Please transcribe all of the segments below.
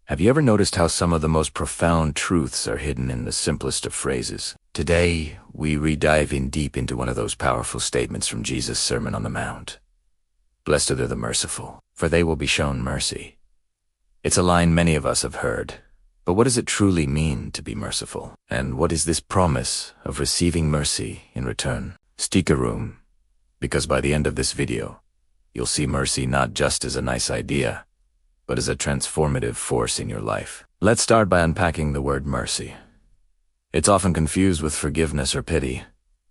Have you ever noticed how some of the most profound truths are hidden in the simplest of phrases? Today, we re-dive in deep into one of those powerful statements from Jesus' Sermon on the Mount. Blessed are the merciful, for they will be shown mercy. It's a line many of us have heard, but what does it truly mean to be merciful? And what is this promise of receiving mercy in return? Stick around, because by the end of this video, you'll see mercy not just as a nice idea, but as a transformative force in your life. Let's start by unpacking the word mercy. It's often confused with forgiveness or pity,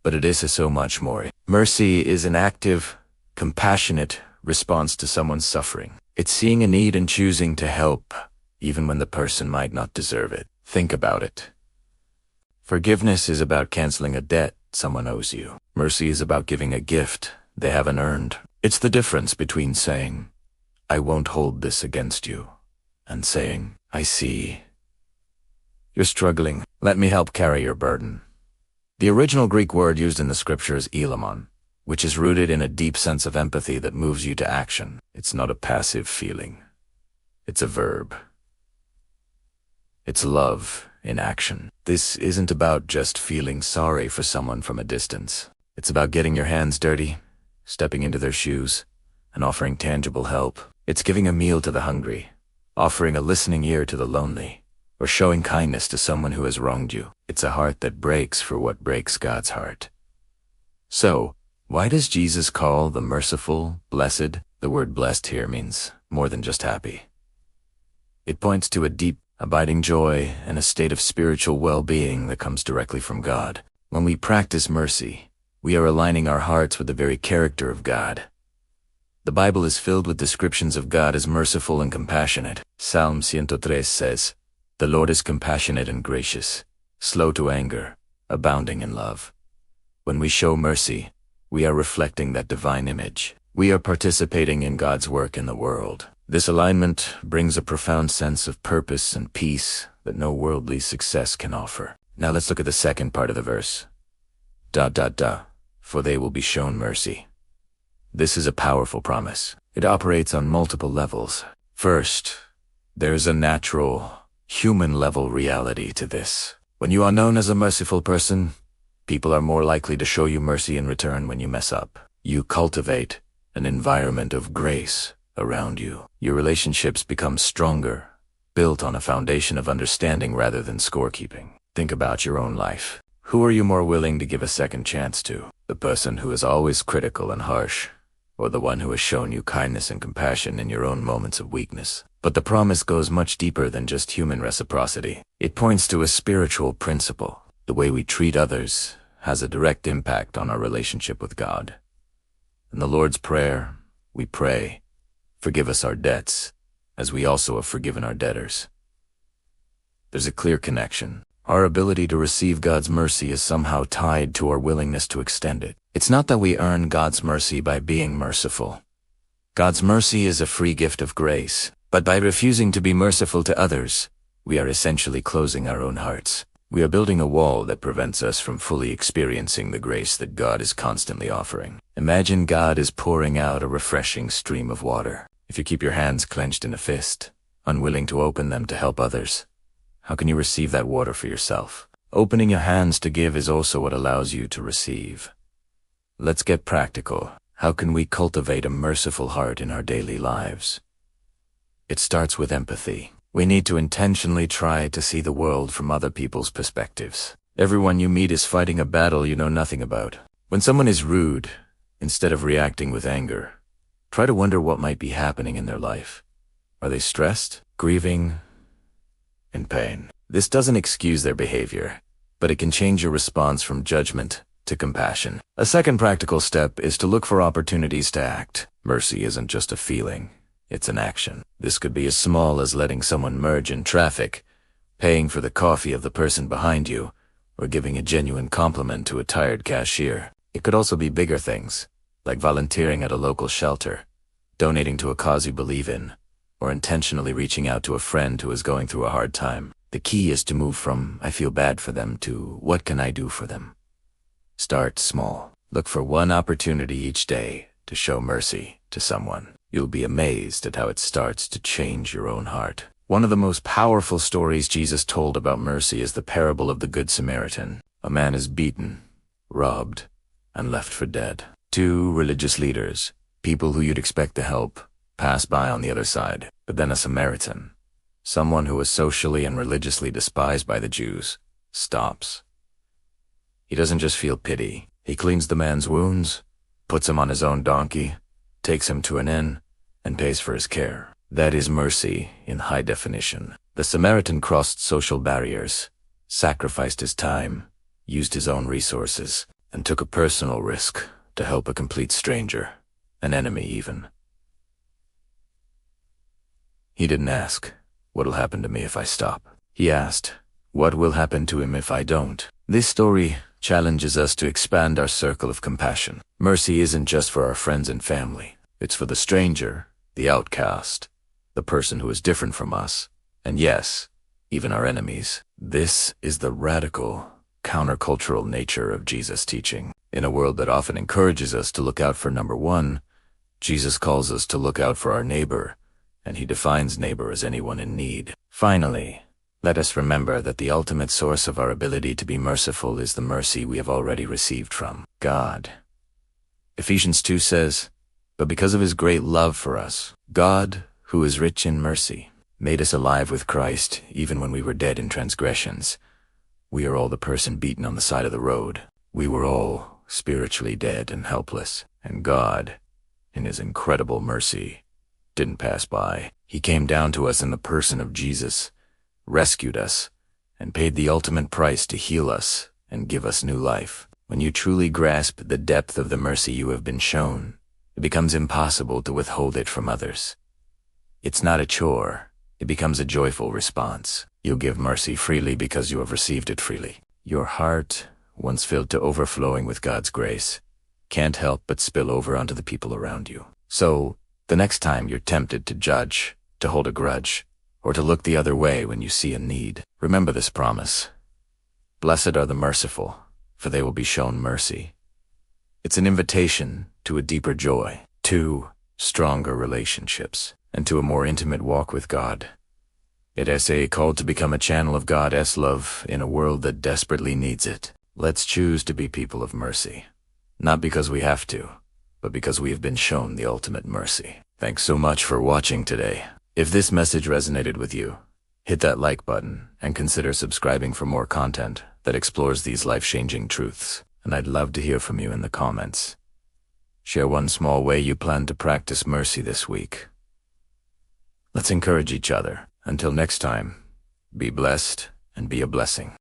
but it is so much more. Mercy is an active, compassionate response to someone's suffering. It's seeing a need and choosing to help, even when the person might not deserve it. Think about it. Forgiveness is about canceling a debt someone owes you. Mercy is about giving a gift they haven't earned. It's the difference between saying, "I won't hold this against you," and saying, "I see you're struggling. Let me help carry your burden." The original Greek word used in the scripture is elamon, which is rooted in a deep sense of empathy that moves you to action. It's not a passive feeling. It's a verb. It's love in action. This isn't about just feeling sorry for someone from a distance. It's about getting your hands dirty, stepping into their shoes, and offering tangible help. It's giving a meal to the hungry, offering a listening ear to the lonely, or showing kindness to someone who has wronged you. It's a heart that breaks for what breaks God's heart. So, why does Jesus call the merciful blessed? The word blessed here means more than just happy. It points to a deep, abiding joy and a state of spiritual well-being that comes directly from God. When we practice mercy, we are aligning our hearts with the very character of God. The Bible is filled with descriptions of God as merciful and compassionate. Psalm 103 says, "The Lord is compassionate and gracious, slow to anger, abounding in love." When we show mercy, we are reflecting that divine image. We are participating in God's work in the world. This alignment brings a profound sense of purpose and peace that no worldly success can offer. Now let's look at the second part of the verse. For they will be shown mercy. This is a powerful promise. It operates on multiple levels. First, there's a natural, human-level reality to this. When you are known as a merciful person, people are more likely to show you mercy in return when you mess up. You cultivate an environment of grace around you. Your relationships become stronger, built on a foundation of understanding rather than scorekeeping. Think about your own life. Who are you more willing to give a second chance to? The person who is always critical and harsh, or the one who has shown you kindness and compassion in your own moments of weakness? But the promise goes much deeper than just human reciprocity. It points to a spiritual principle. The way we treat others has a direct impact on our relationship with God. In the Lord's Prayer, we pray, "Forgive us our debts, as we also have forgiven our debtors." There's a clear connection. Our ability to receive God's mercy is somehow tied to our willingness to extend it. It's not that we earn God's mercy by being merciful. God's mercy is a free gift of grace, but by refusing to be merciful to others, we are essentially closing our own hearts. We are building a wall that prevents us from fully experiencing the grace that God is constantly offering. Imagine God is pouring out a refreshing stream of water. If you keep your hands clenched in a fist, unwilling to open them to help others, how can you receive that water for yourself? Opening your hands to give is also what allows you to receive. Let's get practical. How can we cultivate a merciful heart in our daily lives? It starts with empathy. We need to intentionally try to see the world from other people's perspectives. Everyone you meet is fighting a battle you know nothing about. When someone is rude, instead of reacting with anger, try to wonder what might be happening in their life. Are they stressed, grieving, in pain? This doesn't excuse their behavior, but it can change your response from judgment to compassion. A second practical step is to look for opportunities to act. Mercy isn't just a feeling, it's an action. This could be as small as letting someone merge in traffic, paying for the coffee of the person behind you, or giving a genuine compliment to a tired cashier. It could also be bigger things, like volunteering at a local shelter, donating to a cause you believe in, or intentionally reaching out to a friend who is going through a hard time. The key is to move from "I feel bad for them" to "What can I do for them?" Start small. Look for one opportunity each day to show mercy to someone. You'll be amazed at how it starts to change your own heart. One of the most powerful stories Jesus told about mercy is the parable of the Good Samaritan. A man is beaten, robbed, and left for dead. Two religious leaders, people who you'd expect to help, pass by on the other side. But then a Samaritan, someone who was socially and religiously despised by the Jews, stops. He doesn't just feel pity. He cleans the man's wounds, puts him on his own donkey, takes him to an inn, and pays for his care. That is mercy in high definition. The Samaritan crossed social barriers, sacrificed his time, used his own resources, and took a personal risk to help a complete stranger, an enemy even. He didn't ask, "What'll happen to me if I stop?" He asked, "What will happen to him if I don't?" This story challenges us to expand our circle of compassion. Mercy isn't just for our friends and family. It's for the stranger, the outcast, the person who is different from us, and yes, even our enemies. This is the radical, countercultural nature of Jesus' teaching. In a world that often encourages us to look out for number one, Jesus calls us to look out for our neighbor, and he defines neighbor as anyone in need. Finally, let us remember that the ultimate source of our ability to be merciful is the mercy we have already received from God. Ephesians 2 says, "But because of his great love for us, God, who is rich in mercy, made us alive with Christ even when we were dead in transgressions." We are all the person beaten on the side of the road. We were all spiritually dead and helpless, and God, in his incredible mercy, didn't pass by. He came down to us in the person of Jesus, rescued us, and paid the ultimate price to heal us and give us new life. When you truly grasp the depth of the mercy you have been shown, it becomes impossible to withhold it from others. It's not a chore. It becomes a joyful response. You give mercy freely because you have received it freely. Your heart, once filled to overflowing with God's grace, can't help but spill over onto the people around you. So, the next time you're tempted to judge, to hold a grudge, or to look the other way when you see a need, remember this promise. Blessed are the merciful, for they will be shown mercy. It's an invitation to a deeper joy, to stronger relationships, and to a more intimate walk with God. It is a call to become a channel of God's love in a world that desperately needs it. Let's choose to be people of mercy, not because we have to, but because we have been shown the ultimate mercy. Thanks so much for watching today. If this message resonated with you, hit that like button and consider subscribing for more content that explores these life-changing truths. And I'd love to hear from you in the comments. Share one small way you plan to practice mercy this week. Let's encourage each other. Until next time, be blessed and be a blessing.